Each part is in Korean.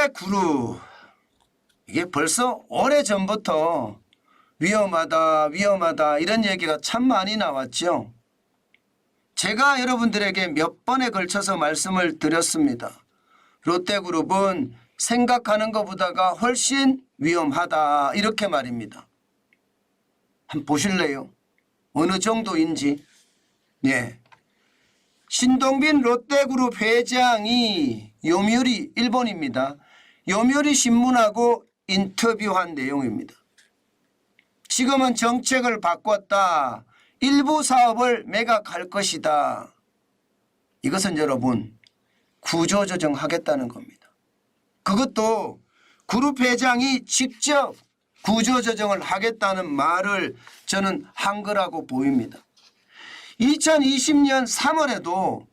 롯데그룹 이게 벌써 오래전부터 위험하다 이런 얘기가 참 많이 나왔죠. 제가 여러분들에게 몇 번에 걸쳐서 말씀을 드렸습니다. 롯데그룹은 생각하는 것보다가 훨씬 위험하다 이렇게 말입니다. 한번 보실래요? 어느 정도인지. 예. 신동빈 롯데그룹 회장이 요미우리 일본입니다. 요미우리 신문하고 인터뷰한 내용입니다. 지금은 정책을 바꿨다. 일부 사업을 매각할 것이다. 이것은 여러분 구조조정하겠다는 겁니다. 그것도 그룹 회장이 직접 구조조정을 하겠다는 말을 저는 한 거라고 보입니다. 2020년 3월에도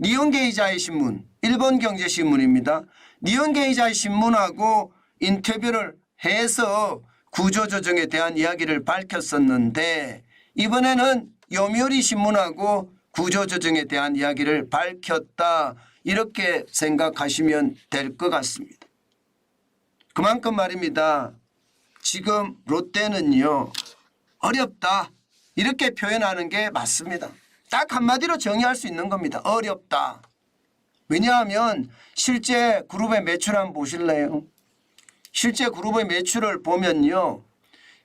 니혼게이자이 신문, 일본 경제신문입니다. 니혼게이자이 신문하고 인터뷰를 해서 구조조정에 대한 이야기를 밝혔었는데 이번에는 요미우리 신문하고 구조조정에 대한 이야기를 밝혔다 이렇게 생각하시면 될 것 같습니다. 그만큼 말입니다. 지금 롯데는요 어렵다 이렇게 표현하는 게 맞습니다. 딱 한마디로 정의할 수 있는 겁니다. 어렵다. 왜냐하면 실제 그룹의 매출 한번 보실래요? 실제 그룹의 매출을 보면요.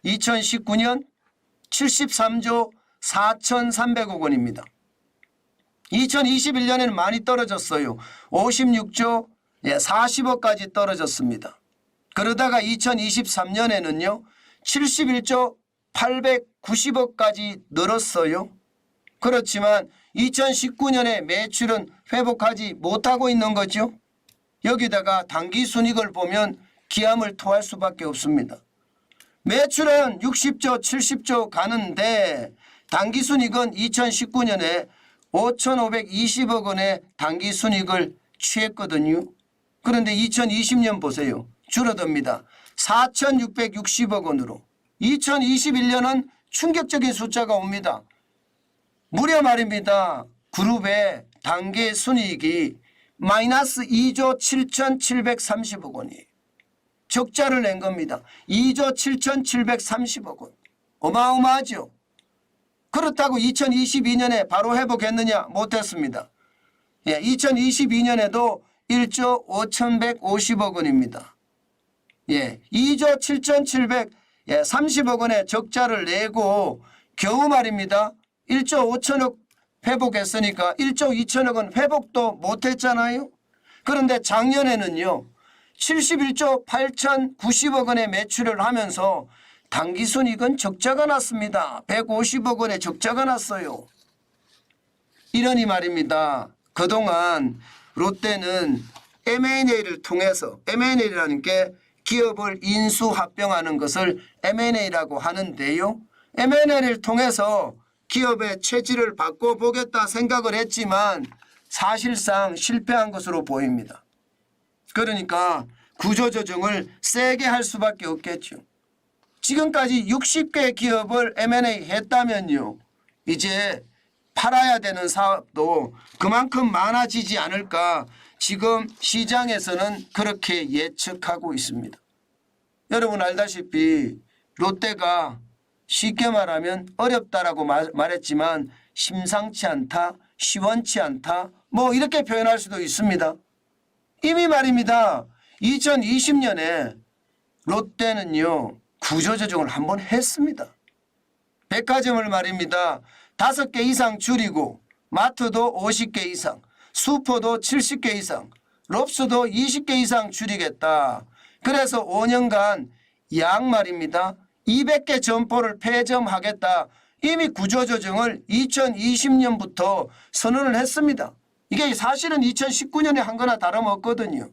2019년 73조 4,300억 원입니다. 2021년에는 많이 떨어졌어요. 56조 40억까지 떨어졌습니다. 그러다가 2023년에는요. 71조 890억까지 늘었어요. 그렇지만 2019년에 매출은 회복하지 못하고 있는 거죠. 여기다가 당기순이익을 보면 기함을 토할 수밖에 없습니다. 매출은 60조 70조 가는데 당기순이익은 2019년에 5,520억 원의 당기순이익을 취했거든요. 그런데 2020년 보세요. 줄어듭니다. 4,660억 원으로. 2021년은 충격적인 숫자가 옵니다. 무려 말입니다. 그룹의 당기순이익이 마이너스 2조 7,730억 원이에요. 적자를 낸 겁니다. 2조 7,730억 원. 어마어마하죠. 그렇다고 2022년에 바로 회복했느냐? 못했습니다. 2022년에도 1조 5,150억 원입니다. 2조 7,730억 원의 적자를 내고 겨우 말입니다. 1조 5천억 회복했으니까 1조 2천억 원 회복도 못했잖아요. 그런데 작년에는요. 71조 8,090억 원의 매출을 하면서 당기순이익은 적자가 났습니다. 150억 원의 적자가 났어요. 이러니 말입니다. 그동안 롯데는 M&A를 통해서 M&A라는 게 기업을 인수합병하는 것을 M&A라고 하는데요. M&A를 통해서 기업의 체질을 바꿔보겠다 생각을 했지만 사실상 실패한 것으로 보입니다. 그러니까 구조조정을 세게 할 수밖에 없겠죠. 지금까지 60개 기업을 M&A 했다면요. 이제 팔아야 되는 사업도 그만큼 많아지지 않을까 지금 시장에서는 그렇게 예측하고 있습니다. 여러분 알다시피 롯데가 쉽게 말하면 어렵다라고 말했지만 심상치 않다, 시원치 않다 뭐 이렇게 표현할 수도 있습니다. 이미 말입니다. 2020년에 롯데는요. 구조조정을 한번 했습니다. 백화점을 말입니다. 5개 이상 줄이고 마트도 50개 이상, 슈퍼도 70개 이상, 롭스도 20개 이상 줄이겠다. 그래서 5년간 약 말입니다. 200개 점포를 폐점하겠다. 이미 구조조정을 2020년부터 선언을 했습니다. 이게 사실은 2019년에 한 거나 다름없거든요.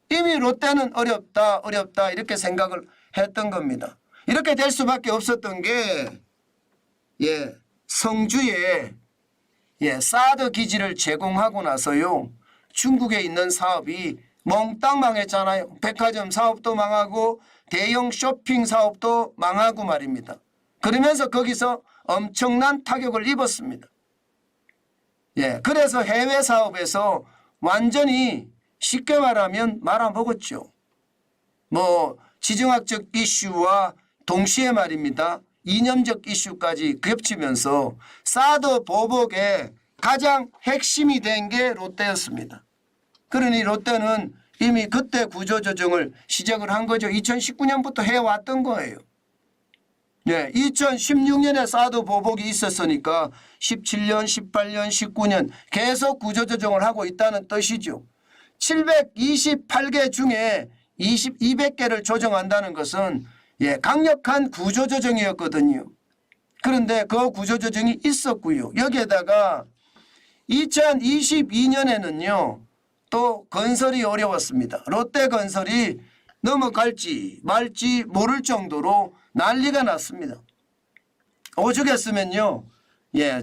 이미 롯데는 어렵다 이렇게 생각을 했던 겁니다. 이렇게 될 수밖에 없었던 게 성주에 사드 기지를 제공하고 나서요. 중국에 있는 사업이 몽땅 망했잖아요. 백화점 사업도 망하고 대형 쇼핑 사업도 망하고 말입니다. 그러면서 거기서 엄청난 타격을 입었습니다. 그래서 해외 사업에서 완전히 쉽게 말하면 말아먹었죠. 뭐 지정학적 이슈와 동시에 말입니다. 이념적 이슈까지 겹치면서 사드 보복의 가장 핵심이 된 게 롯데였습니다. 그러니 롯데는 이미 그때 구조조정을 시작을 한 거죠. 2019년부터 해왔던 거예요. 네, 2016년에 사드 보복이 있었으니까 17년, 18년, 19년 계속 구조조정을 하고 있다는 뜻이죠. 728개 중에 200개를 조정한다는 것은 강력한 구조조정이었거든요. 그런데 그 구조조정이 있었고요. 여기에다가 2022년에는요. 또 건설이 어려웠습니다. 롯데건설이 넘어갈지 말지 모를 정도로 난리가 났습니다. 오죽했으면요.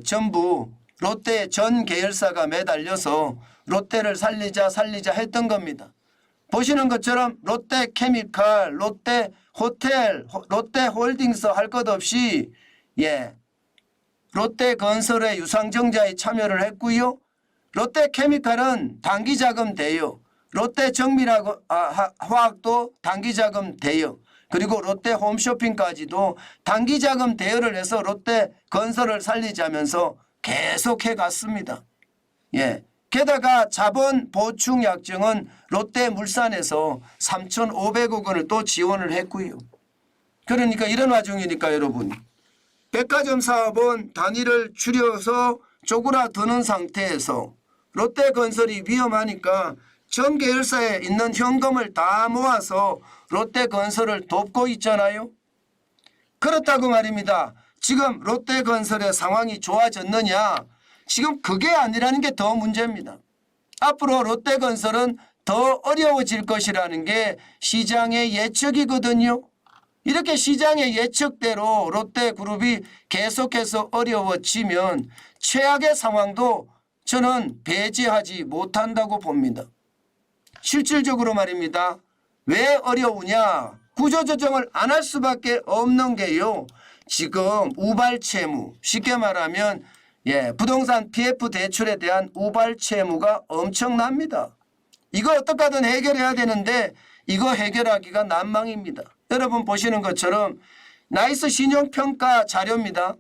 전부 롯데 전 계열사가 매달려서 롯데를 살리자 했던 겁니다. 보시는 것처럼 롯데케미칼, 롯데호텔, 롯데홀딩스 할 것 없이 롯데건설의 유상증자에 참여를 했고요. 롯데케미칼은 단기자금 대여, 롯데정밀화학도 단기자금 대여, 그리고 롯데홈쇼핑까지도 단기자금 대여를 해서 롯데건설을 살리자면서 계속해 갔습니다. 게다가 자본 보충 약정은 롯데물산에서 3,500억 원을 또 지원을 했고요. 그러니까 이런 와중이니까 여러분, 백화점 사업은 단위를 줄여서 쪼그라드는 상태에서 롯데건설이 위험하니까 전 계열사에 있는 현금을 다 모아서 롯데건설을 돕고 있잖아요. 그렇다고 말입니다. 지금 롯데건설의 상황이 좋아졌느냐? 지금 그게 아니라는 게 더 문제입니다. 앞으로 롯데건설은 더 어려워질 것이라는 게 시장의 예측이거든요. 이렇게 시장의 예측대로 롯데그룹이 계속해서 어려워지면 최악의 상황도 저는 배제하지 못한다고 봅니다. 실질적으로 말입니다. 왜 어려우냐? 구조조정을 안 할 수밖에 없는 게요. 지금 우발채무, 쉽게 말하면 부동산 PF 대출에 대한 우발채무가 엄청납니다. 이거 어떻게 하든 해결해야 되는데 이거 해결하기가 난망입니다. 여러분 보시는 것처럼 나이스 신용평가 자료입니다.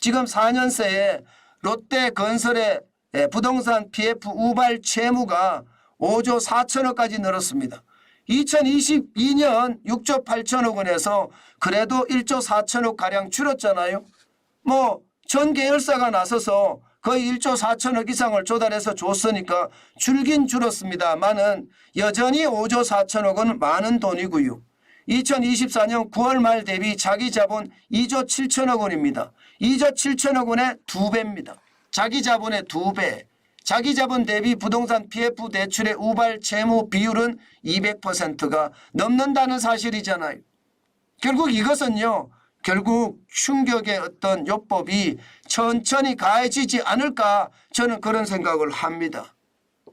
지금 4년새에 롯데건설의 부동산 PF 우발 채무가 5조 4천억까지 늘었습니다. 2022년 6조 8천억 원에서 그래도 1조 4천억 가량 줄었잖아요. 전 계열사가 나서서 거의 1조 4천억 이상을 조달해서 줬으니까 줄긴 줄었습니다만은 여전히 5조 4천억은 많은 돈이고요. 2024년 9월 말 대비 자기 자본 2조 7천억 원입니다. 2조 7천억 원의 2배입니다. 자기 자본의 2배. 자기 자본 대비 부동산 PF 대출의 우발 채무 비율은 200%가 넘는다는 사실이잖아요. 결국 이것은요. 결국 충격의 어떤 요법이 천천히 가해지지 않을까 저는 그런 생각을 합니다.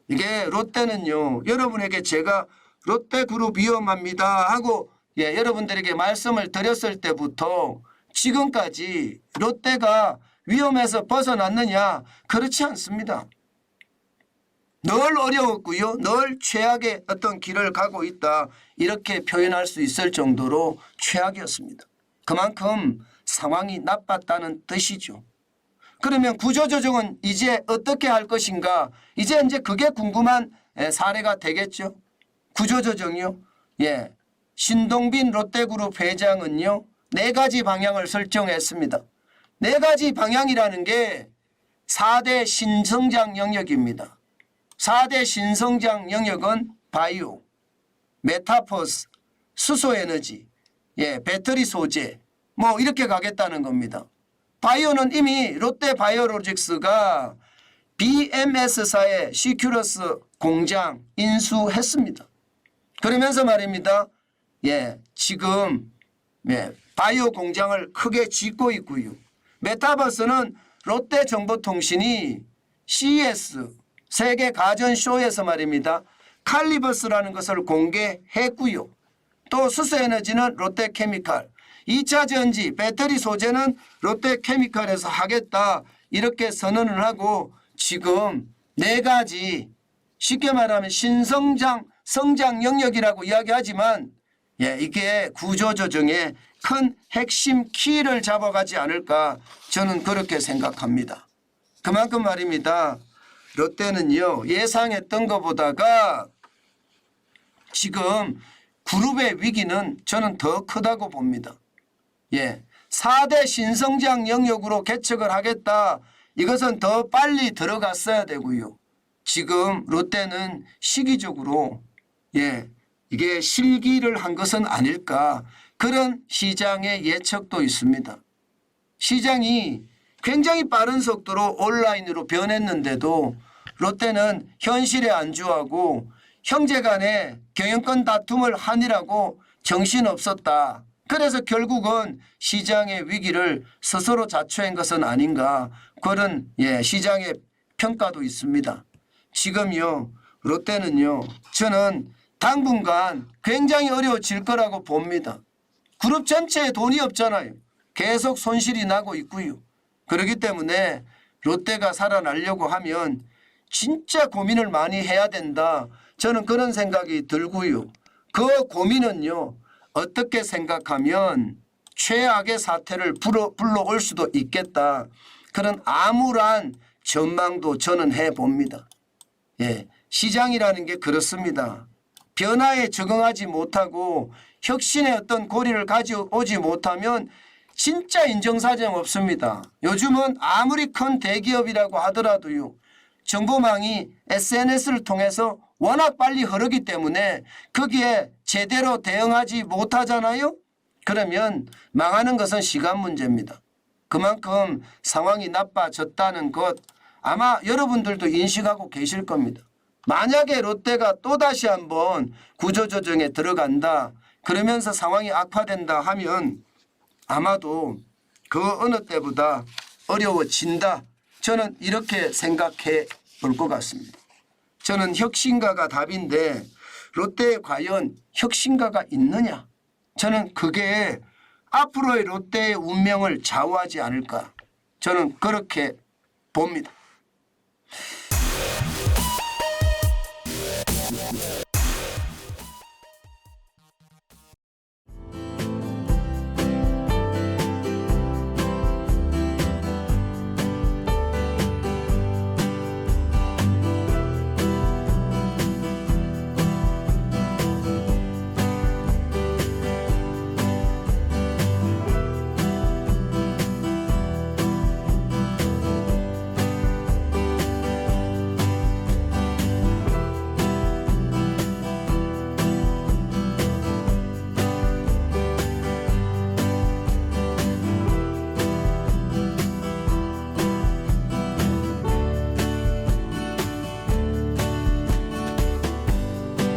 이게 롯데는요. 여러분에게 제가 롯데그룹 위험합니다 하고 여러분들에게 말씀을 드렸을 때부터 지금까지 롯데가 위험해서 벗어났느냐? 그렇지 않습니다. 늘 어려웠고요. 늘 최악의 어떤 길을 가고 있다. 이렇게 표현할 수 있을 정도로 최악이었습니다. 그만큼 상황이 나빴다는 뜻이죠. 그러면 구조조정은 이제 어떻게 할 것인가? 이제 그게 궁금한 사례가 되겠죠. 구조조정이요. 신동빈 롯데그룹 회장은요. 4가지 방향을 설정했습니다. 4가지 방향이라는 게 4대 신성장 영역입니다. 4대 신성장 영역은 바이오, 메타버스, 수소에너지, 배터리 소재 이렇게 가겠다는 겁니다. 바이오는 이미 롯데바이오로직스가 BMS사의 시큐러스 공장 인수했습니다. 그러면서 말입니다. 지금 바이오 공장을 크게 짓고 있고요. 메타버스는 롯데정보통신이 CES 세계 가전쇼에서 말입니다. 칼리버스라는 것을 공개했고요. 또 수소에너지는 롯데케미칼, 2차 전지 배터리 소재는 롯데케미칼에서 하겠다 이렇게 선언을 하고 지금 4가지 쉽게 말하면 성장 영역이라고 이야기하지만 이게 구조조정의 큰 핵심 키를 잡아가지 않을까 저는 그렇게 생각합니다. 그만큼 말입니다. 롯데는요 예상했던 것보다가 지금 그룹의 위기는 저는 더 크다고 봅니다. 4대 신성장 영역으로 개척을 하겠다. 이것은 더 빨리 들어갔어야 되고요. 지금 롯데는 시기적으로 이게 실기를 한 것은 아닐까 그런 시장의 예측도 있습니다. 시장이 굉장히 빠른 속도로 온라인으로 변했는데도 롯데는 현실에 안주하고 형제 간의 경영권 다툼을 하느라고 정신없었다. 그래서 결국은 시장의 위기를 스스로 자초한 것은 아닌가 그런 시장의 평가도 있습니다. 지금요 롯데는요 저는 당분간 굉장히 어려워질 거라고 봅니다. 그룹 전체에 돈이 없잖아요. 계속 손실이 나고 있고요. 그렇기 때문에 롯데가 살아나려고 하면 진짜 고민을 많이 해야 된다. 저는 그런 생각이 들고요. 그 고민은요. 어떻게 생각하면 최악의 사태를 불러올 수도 있겠다. 그런 암울한 전망도 저는 해봅니다. 시장이라는 게 그렇습니다. 변화에 적응하지 못하고 혁신의 어떤 고리를 가져오지 못하면 진짜 인정사정 없습니다. 요즘은 아무리 큰 대기업이라고 하더라도요. 정보망이 SNS를 통해서 워낙 빨리 흐르기 때문에 거기에 제대로 대응하지 못하잖아요. 그러면 망하는 것은 시간 문제입니다. 그만큼 상황이 나빠졌다는 것 아마 여러분들도 인식하고 계실 겁니다. 만약에 롯데가 또다시 한번 구조조정에 들어간다. 그러면서 상황이 악화된다 하면 아마도 그 어느 때보다 어려워진다. 저는 이렇게 생각해 볼 것 같습니다. 저는 혁신가가 답인데 롯데에 과연 혁신가가 있느냐? 저는 그게 앞으로의 롯데의 운명을 좌우하지 않을까? 저는 그렇게 봅니다.